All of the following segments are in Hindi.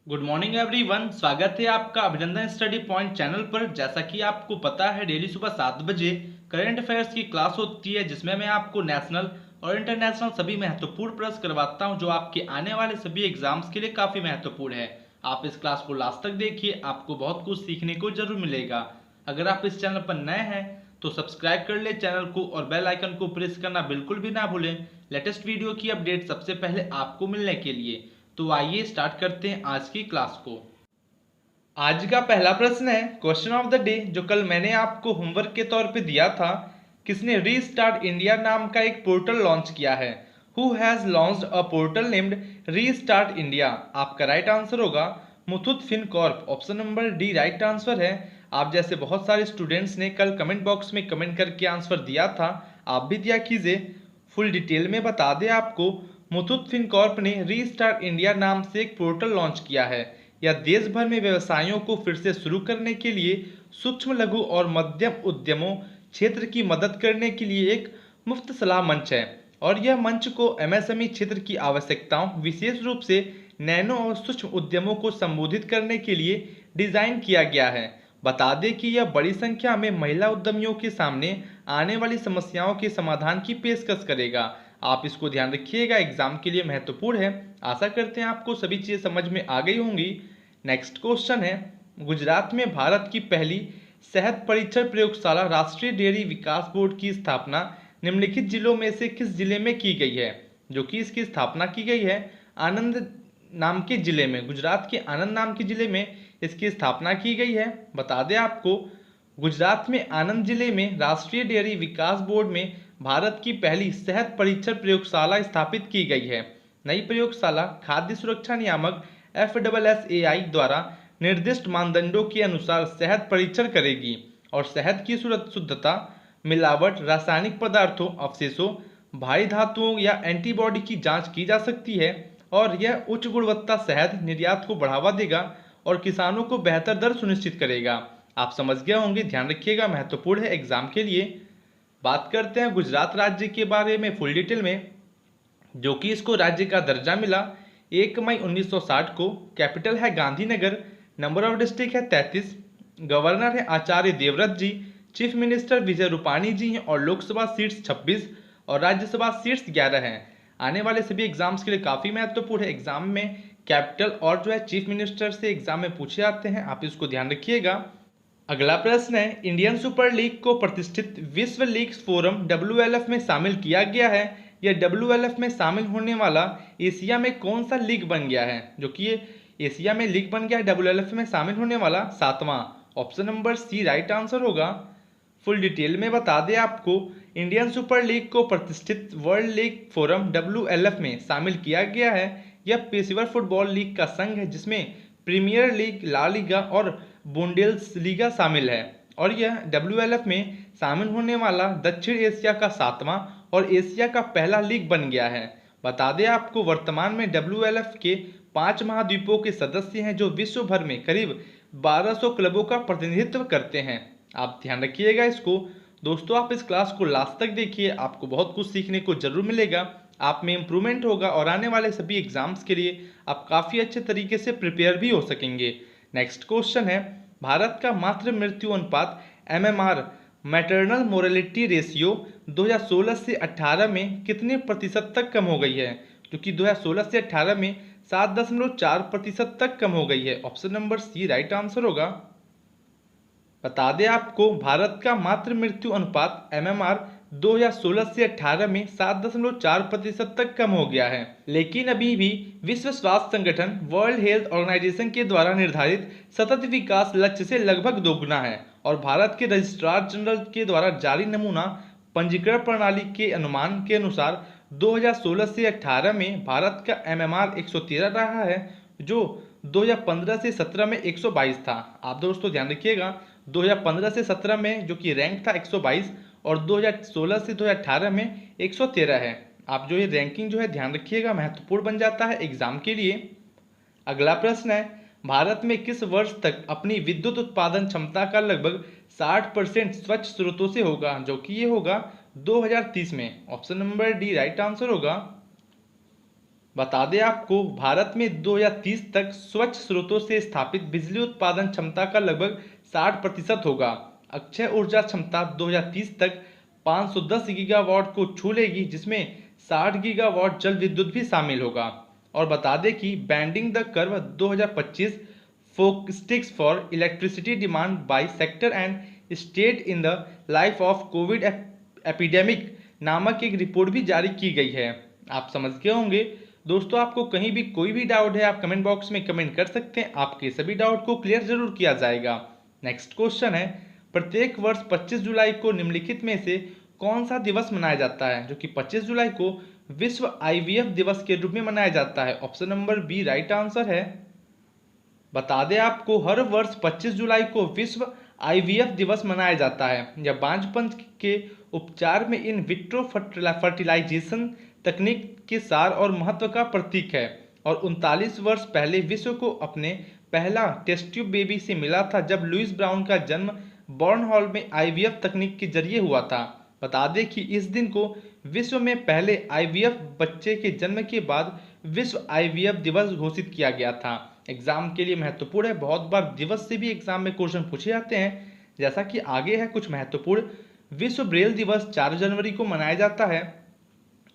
Good morning everyone. स्वागत है आपका अभिनंदन स्टडी पॉइंट चैनल पर। जैसा कि आपको पता है, डेली सुबह 7 बजे करंट अफेयर्स की क्लास होती है, जिसमें मैं आपको नेशनल और इंटरनेशनल सभी महत्वपूर्ण प्रश्न करवाता हूं, जो आपके आने वाले सभी एग्जाम्स के लिए काफ़ी महत्वपूर्ण है। आप इस क्लास को लास्ट तक देखिए, आपको बहुत कुछ सीखने को जरूर मिलेगा। अगर आप इस चैनल पर नए हैं तो सब्सक्राइब कर ले चैनल को और बेल आइकन को प्रेस करना बिल्कुल भी ना भूलें, लेटेस्ट वीडियो की अपडेट सबसे पहले आपको मिलने के लिए। तो आइए स्टार्ट करते हैं आज की क्लास को। आज का पहला प्रश्न है क्वेश्चन ऑफ द डे, जो कल मैंने आपको होमवर्क के तौर पे दिया था। किसने रीस्टार्ट इंडिया नाम का एक पोर्टल लॉन्च किया है? Who has launched a portal named restart India? आपका राइट आंसर होगा Muthoot Fincorp. Option number D right answer है। आप जैसे बहुत सारे स्टूडेंट्स ने कल कमेंट बॉक्स में कमेंट करके आंसर दिया था, आप भी दिया कीजिए। फुल डिटेल में बता दें आपको, मुथूट फिनकॉर्प ने रीस्टार्ट इंडिया नाम से एक पोर्टल लॉन्च किया है। यह देश भर में व्यवसायों को फिर से शुरू करने के लिए सूक्ष्म लघु और मध्यम उद्यमों क्षेत्र की मदद करने के लिए एक मुफ्त सलाह मंच है। और यह मंच को एमएसएमई क्षेत्र की आवश्यकताओं, विशेष रूप से नैनो और सूक्ष्म उद्यमों को संबोधित करने के लिए डिजाइन किया गया है। बता दें कि यह बड़ी संख्या में महिला उद्यमियों के सामने आने वाली समस्याओं के समाधान की पेशकश करेगा। आप इसको ध्यान रखिएगा, एग्जाम के लिए महत्वपूर्ण है। आशा करते हैं आपको सभी चीजें समझ में आ गई होंगी। नेक्स्ट क्वेश्चन है, गुजरात में भारत की पहली शहद परीक्षण प्रयोगशाला राष्ट्रीय डेयरी विकास बोर्ड की स्थापना निम्नलिखित जिलों में से किस जिले में की गई है? जो कि इसकी स्थापना की गई है आनंद नाम के जिले में। गुजरात के आनंद नाम के जिले में इसकी स्थापना की गई है। बता दें आपको, गुजरात में आनंद जिले में राष्ट्रीय डेयरी विकास बोर्ड में भारत की पहली शहद परीक्षण प्रयोगशाला स्थापित की गई है। नई प्रयोगशाला खाद्य सुरक्षा नियामक FSSAI द्वारा निर्दिष्ट मानदंडों के अनुसार शहद परीक्षण करेगी और शहद की शुद्धता, मिलावट, रासायनिक पदार्थों, अवशेषों, भारी धातुओं या एंटीबॉडी की जांच की जा सकती है। और यह उच्च गुणवत्ता शहद निर्यात को बढ़ावा देगा और किसानों को बेहतर दर सुनिश्चित करेगा। आप समझ गए होंगे, ध्यान रखिएगा, महत्वपूर्ण है एग्जाम के लिए। बात करते हैं गुजरात राज्य के बारे में फुल डिटेल में। जो कि इसको राज्य का दर्जा मिला 1 मई 1960 को। कैपिटल है गांधीनगर। नंबर ऑफ डिस्ट्रिक्ट है 33। गवर्नर है आचार्य देवव्रत जी। चीफ मिनिस्टर विजय रूपाणी जी हैं और लोकसभा सीट्स 26 और राज्यसभा सीट्स 11 हैं। आने वाले सभी एग्जाम्स के लिए काफ़ी महत्वपूर्ण है। एग्जाम में कैपिटल और जो है चीफ मिनिस्टर से एग्जाम में पूछे जाते हैं, आप इसको ध्यान रखिएगा। अगला प्रश्न है, इंडियन सुपर लीग को प्रतिष्ठित विश्व लीग फोरम WLF में शामिल किया गया है। यह WLF में शामिल होने वाला एशिया में कौन सा लीग बन गया है? जो कि ये एशिया में लीग बन गया है WLF में शामिल होने वाला 7वां। Option number C right answer होगा। फुल डिटेल में बता दें आपको, इंडियन सुपर लीग को प्रतिष्ठित वर्ल्ड लीग फोरम WLF में शामिल किया गया है। यह पेशेवर फुटबॉल लीग का संघ है, जिसमें प्रीमियर लीग, ला लीगा और बुंडेल्सलीगा शामिल है। और यह WLF में शामिल होने वाला दक्षिण एशिया का 7वां और एशिया का पहला लीग बन गया है। बता दें आपको, वर्तमान में WLF के 5 महाद्वीपों के सदस्य हैं, जो विश्व भर में करीब 1200 क्लबों का प्रतिनिधित्व करते हैं। आप ध्यान रखिएगा इसको। दोस्तों, आप इस क्लास को लास्ट तक देखिए, आपको बहुत कुछ सीखने को जरूर मिलेगा। आप में इम्प्रूवमेंट होगा और आने वाले सभी एग्जाम्स के लिए आप काफ़ी अच्छे तरीके से प्रिपेयर भी हो सकेंगे। नेक्स्ट क्वेश्चन है, भारत का मातृ मृत्यु अनुपात MMR मैटरनल मोरेलिटी रेशियो 2016 से 18 में कितने प्रतिशत तक कम हो गई है? जो कि 2016 से 18 में 7.4% तक कम हो गई है। Option number C right answer होगा। बता दें आपको, भारत का मातृ मृत्यु अनुपात MMR 2016 से 18 में 7.4% तक कम हो गया है। लेकिन अभी भी विश्व स्वास्थ्य संगठन वर्ल्ड हेल्थ ऑर्गेनाइजेशन के द्वारा निर्धारित सतत विकास लक्ष्य से लगभग दोगुना है। और भारत के रजिस्ट्रार जनरल के द्वारा जारी नमूना पंजीकरण प्रणाली के अनुमान के अनुसार 2016 से 18 में भारत का MMR 113 रहा है, जो 2015 से 17 में 122 था। आप दोस्तों ध्यान रखिएगा, 2015 से 17 में जो कि रैंक था 122 और 2016 से 2018 में 113 है। आप जो ये रैंकिंग जो है ध्यान रखिएगा, महत्वपूर्ण बन जाता है एग्जाम के लिए। अगला प्रश्न है, भारत में किस वर्ष तक अपनी विद्युत उत्पादन क्षमता का लगभग 60% स्वच्छ स्रोतों से होगा? जो कि ये होगा 2030 में। Option number D right answer होगा। बता दें आपको, भारत में 2030 तक स्वच्छ स्रोतों से स्थापित बिजली उत्पादन क्षमता का लगभग 60% होगा। अक्षय ऊर्जा क्षमता 2030 तक 510 गीगावाट को छू लेगी, जिसमें 60 गीगावाट जल विद्युत भी शामिल होगा। और बता दें कि bending the curve 2025 forecasts for electricity demand by sector and state in the life of covid epidemic नामक एक रिपोर्ट भी जारी की गई है। आप समझ गए होंगे। दोस्तों, आपको कहीं भी कोई भी डाउट है, आप कमेंट बॉक्स में कमेंट कर सकते हैं, आपके सभी डाउट को क्लियर जरूर किया जाएगा। नेक्स्ट क्वेश्चन है, प्रत्येक वर्ष 25 जुलाई को निम्नलिखित में से कौन सा दिवस मनाया जाता है? जो कि 25 जुलाई को विश्व आईवीएफ दिवस के रूप में मनाया जाता है। Option number B right answer है। बता दें आपको, हर वर्ष 25 जुलाई को विश्व आईवीएफ दिवस मनाया जाता है। यह बांझपन के उपचार में इन विट्रो फर्टिलाइजेशन तकनीक के सार और महत्व का प्रतीक है और 39 वर्ष पहले विश्व को अपने पहला टेस्ट ट्यूब बेबी से मिला था, जब लुइस ब्राउन का जन्म बॉर्न हॉल में आईवीएफ तकनीक के जरिए हुआ था। बता दें कि इस दिन को विश्व में पहले आईवीएफ बच्चे के जन्म के बाद विश्व आईवीएफ दिवस घोषित किया गया था। एग्जाम के लिए महत्वपूर्ण है, बहुत बार दिवस से भी एग्जाम में क्वेश्चन पूछे जाते हैं। जैसा कि आगे है कुछ महत्वपूर्ण, विश्व ब्रेल दिवस 4 जनवरी को मनाया जाता है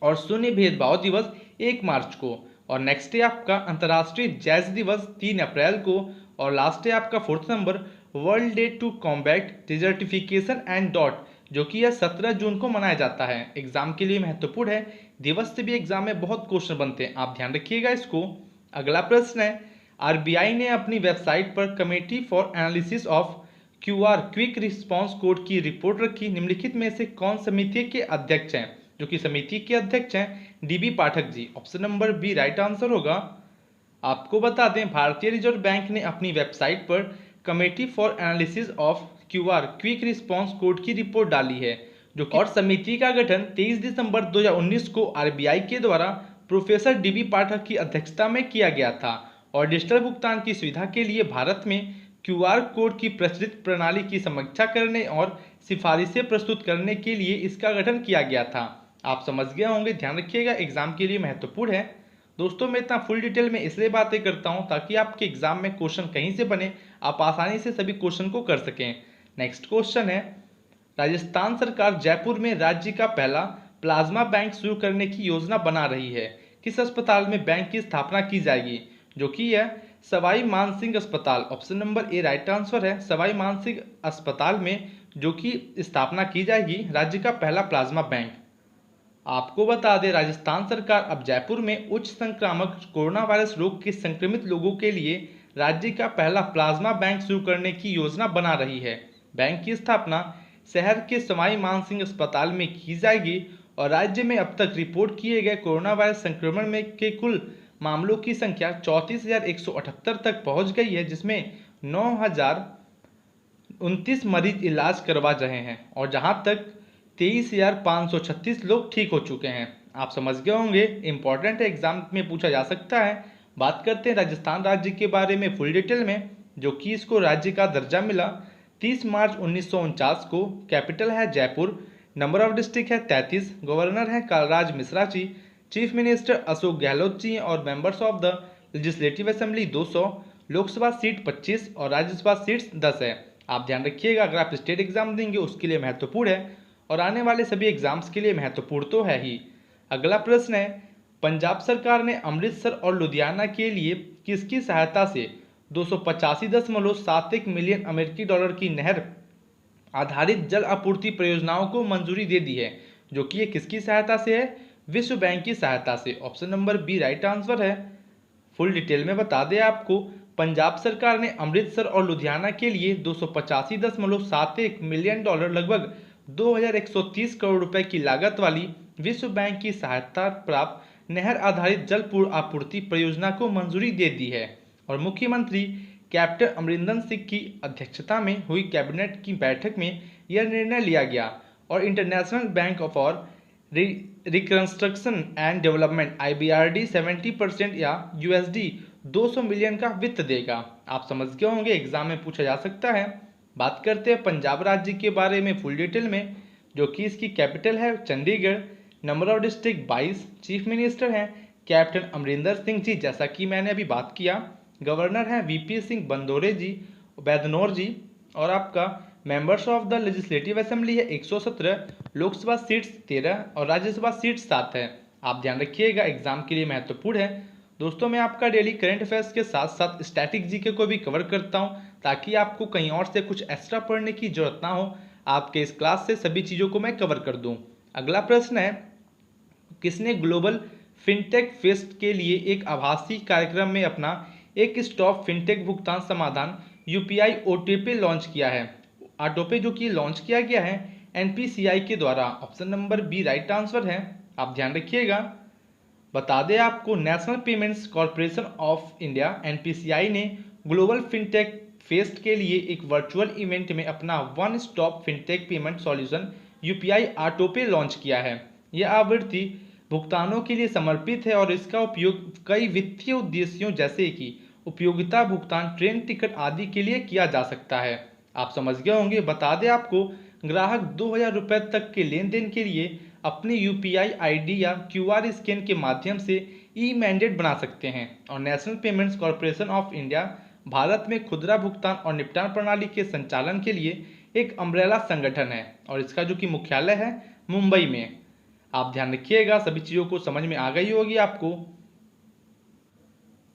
और शून्य भेदभाव दिवस 1 मार्च को। और नेक्स्ट है आपका अंतर्राष्ट्रीय जैज दिवस 3 अप्रैल को। और लास्ट है आपका 4th number, World Day to Combat Desertification and डॉट, जो कि यह 17 जून को मनाया जाता है। एग्जाम के लिए महत्वपूर्ण है, दिवस से भी एग्जाम में बहुत क्वेश्चन बनते हैं, आप ध्यान रखिएगा इसको। अगला प्रश्न है, आरबीआई ने अपनी वेबसाइट पर committee for analysis of QR quick response code की रिपोर्ट रखी। निम्नलिखित में से कौन समिति के अध्यक्ष हैं? जो कि समिति के अध्यक्ष हैं DB Pathak ji. Option number B right answer होगा। आपको बता दें, भारतीय रिजर्व बैंक ने अपनी वेबसाइट पर committee for analysis of QR quick response code की रिपोर्ट डाली है, जो कि और समिति का गठन 23 दिसंबर 2019 को आरबीआई के द्वारा प्रोफेसर डीबी पाठक की अध्यक्षता में किया गया था और डिजिटल भुगतान की सुविधा के लिए भारत में क्यूआर कोड की प्रचलित प्रणाली की समीक्षा करने और सिफारिशें प्रस्तुत करने के लिए इसका गठन किया गया था। आप समझ गए होंगे, ध्यान रखिएगा, एग्जाम के लिए महत्वपूर्ण है। दोस्तों, मैं इतना फुल डिटेल में इसलिए बातें करता हूं ताकि आपके एग्जाम में क्वेश्चन कहीं से बने, आप आसानी से सभी क्वेश्चन को कर सकें। नेक्स्ट क्वेश्चन है, राजस्थान सरकार जयपुर में राज्य का पहला प्लाज्मा बैंक शुरू करने की योजना बना रही है। किस अस्पताल में बैंक की स्थापना की जाएगी? जो कि है सवाई मानसिंह अस्पताल। Option number A right answer है। सवाई मानसिंह अस्पताल में जो कि स्थापना की जाएगी राज्य का पहला प्लाज्मा बैंक। आपको बता दें, राजस्थान सरकार अब जयपुर में उच्च संक्रामक कोरोना वायरस रोग के संक्रमित लोगों के लिए राज्य का पहला प्लाज्मा बैंक शुरू करने की योजना बना रही है। बैंक की स्थापना शहर के सवाई मानसिंह अस्पताल में की जाएगी और राज्य में अब तक रिपोर्ट किए गए कोरोना वायरस संक्रमण में के कुल मामलों की संख्या 34,178 तक पहुंच गई है, जिसमें 9,029 मरीज इलाज करवा रहे हैं और जहां तक 23,536 लोग ठीक हो चुके हैं। आप समझ गए होंगे, इंपॉर्टेंट है, एग्जाम में पूछा जा सकता है। बात करते हैं राजस्थान राज्य के बारे में फुल डिटेल में, जो कि इसको राज्य का दर्जा मिला 30 मार्च 1949 को। कैपिटल है जयपुर, नंबर ऑफ डिस्ट्रिक्ट है 33, गवर्नर है कलराज मिश्रा जी, चीफ मिनिस्टर अशोक गहलोत जी और members of the legislative assembly 200, Lok Sabha seat 25 और राज्यसभा सीट्स 10 है। आप ध्यान रखिएगा, अगर आप स्टेट एग्जाम देंगे उसके लिए महत्वपूर्ण है और आने वाले सभी एग्जाम्स के लिए महत्वपूर्ण तो है ही। अगला प्रश्न है, पंजाब सरकार ने अमृतसर और लुधियाना के लिए किसकी सहायता से 285.71 मिलियन अमेरिकी डॉलर की नहर आधारित जल आपूर्ति परियोजनाओं को मंजूरी दे दी है? जो कि ये किसकी सहायता से है? विश्व बैंक की सहायता से। Option number B right answer है। फुल डिटेल में बता दें आपको, पंजाब सरकार ने अमृतसर और लुधियाना के लिए 285.71 मिलियन डॉलर लगभग 2,130 करोड़ रुपए की लागत वाली विश्व बैंक की सहायता प्राप्त नहर आधारित जल आपूर्ति परियोजना को मंजूरी दे दी है और मुख्यमंत्री कैप्टन अमरिंदर सिंह की अध्यक्षता में हुई कैबिनेट की बैठक में यह निर्णय लिया गया और international bank for reconstruction and development IBRD 70% या USD 200 मिलियन का वित्त देगा। आप समझ गए होंगे, एग्जाम में पूछा जा सकता है। बात करते हैं पंजाब राज्य के बारे में फुल डिटेल में, जो कि इसकी कैपिटल है Chandigarh, number of district 22, chief minister हैं कैप्टन अमरिंदर सिंह जी, जैसा कि मैंने अभी बात किया। गवर्नर हैं वीपी सिंह बैदनौर जी। और आपका members of the legislative assembly है 117, लोकसभा सीट्स 13 और राज्यसभा सीट्स 7 है। आप ध्यान रखिएगा, एग्जाम के लिए महत्वपूर्ण है। दोस्तों मैं आपका डेली करंट अफेयर्स के साथ साथ स्टैटिक जीके को भी कवर करता हूं, ताकि आपको कहीं और से कुछ एक्स्ट्रा पढ़ने की जरूरत ना हो, आपके इस क्लास से सभी चीज़ों को मैं कवर कर दूं। अगला प्रश्न है, किसने ग्लोबल फिनटेक फेस्ट के लिए एक आभासी कार्यक्रम में अपना एक स्टॉप फिनटेक भुगतान समाधान यूपीआई ओटीपी लॉन्च किया है? ऑटोपे जो कि लॉन्च किया गया है एनपीसीआई के द्वारा। Option number B right answer है। आप ध्यान रखिएगा। बता दें आपको, National Payments Corporation of India NPCI ने ग्लोबल फिनटेक फेस्ट के लिए एक वर्चुअल इवेंट में अपना one stop fintech payment solution UPI AutoPay launch किया है। यह आवृत्ति भुगतानों के लिए समर्पित है और इसका उपयोग कई वित्तीय उद्देश्यों जैसे कि उपयोगिता भुगतान, ट्रेन टिकट आदि के लिए किया जा सकता है। आप समझ गए होंगे। बता दें आपको, ग्राहक 2000 रुपये तक के लेन देन के लिए अपनी यूपीआई आईडी या क्यूआर स्कैन के माध्यम से ई मैंडेट बना सकते हैं। और national Payments Corporation of India Bharat में खुदरा भुगतान और निपटान प्रणाली के संचालन के लिए एक अम्ब्रेला संगठन है और इसका जो कि मुख्यालय है मुंबई में। आप ध्यान रखिएगा, सभी चीज़ों को समझ में आ गई होगी आपको।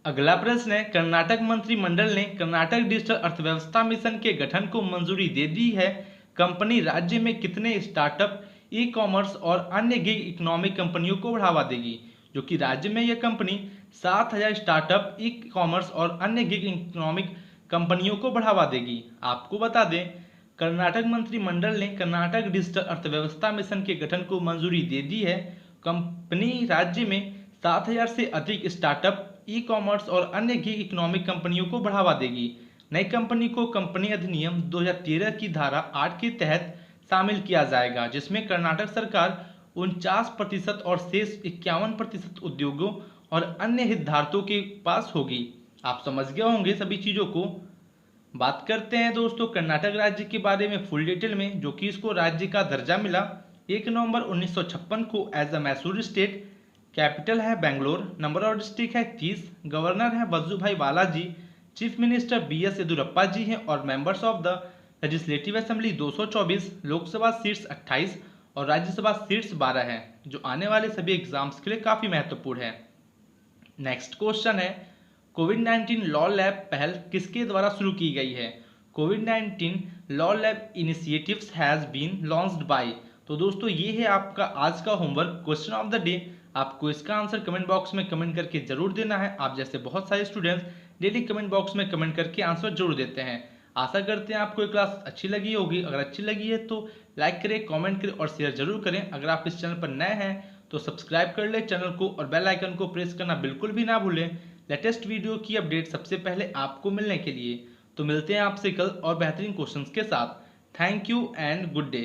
अगला प्रश्न है, कर्नाटक मंत्रिमंडल ने कर्नाटक डिजिटल अर्थव्यवस्था मिशन के गठन को मंजूरी दे दी है। कंपनी राज्य में कितने स्टार्टअप, ई कॉमर्स और अन्य गिग इकोनॉमिक कंपनियों को बढ़ावा देगी? जो कि राज्य में यह कंपनी 7000 स्टार्टअप, ई कॉमर्स और अन्य गिग इकोनॉमिक कंपनियों को बढ़ावा देगी। आपको बता दें, कर्नाटक मंत्रिमंडल ने कर्नाटक डिजिटल अर्थव्यवस्था मिशन के गठन को मंजूरी दे दी है। कंपनी राज्य में 7000 से अधिक स्टार्टअप, ई कॉमर्स और अन्य गिग इकोनॉमिक कंपनियों को बढ़ावा देगी। नई कंपनी को कंपनी अधिनियम 2013 की धारा 8 के तहत शामिल किया जाएगा, जिसमें कर्नाटक सरकार 49% और शेष 51% उद्योगों और अन्य हितधारकों के पास होगी। आप समझ गए होंगे सभी चीज़ों को। बात करते हैं दोस्तों कर्नाटक राज्य के बारे में फुल डिटेल में, जो कि इसको राज्य का दर्जा मिला 1 नवंबर 1956 को as a Mysore state. Capital है बेंगलोर। नंबर ऑफ डिस्ट्रिक्ट है 30। गवर्नर है वजुभाई वाला जी। चीफ मिनिस्टर बीएस येदुरप्पा जी हैं। और members of the legislative assembly 224, Lok Sabha seats 28 और राज्यसभा सीट्स 12 है, जो आने वाले सभी एग्जाम्स के लिए काफ़ी महत्वपूर्ण है। नेक्स्ट क्वेश्चन है, कोविड-19 लॉ लैब पहल किसके द्वारा शुरू की गई है? कोविड-19 law lab initiatives has been launched by. तो दोस्तों ये है आपका आज का homework question of the day. आपको इसका आंसर कमेंट बॉक्स में कमेंट करके जरूर देना है। आप जैसे बहुत सारे स्टूडेंट्स डेली कमेंट बॉक्स में कमेंट करके आंसर जरूर देते हैं। आशा करते हैं आपको ये क्लास अच्छी लगी होगी। अगर अच्छी लगी है तो लाइक करें, कमेंट करें और शेयर जरूर करें। अगर आप इस चैनल पर नए हैं तो सब्सक्राइब कर ले चैनल को और बेल आइकन को प्रेस करना बिल्कुल भी ना भूलें, लेटेस्ट वीडियो की अपडेट सबसे पहले आपको मिलने के लिए। तो मिलते हैं आपसे कल और बेहतरीन क्वेश्चंस के साथ। Thank you and good day.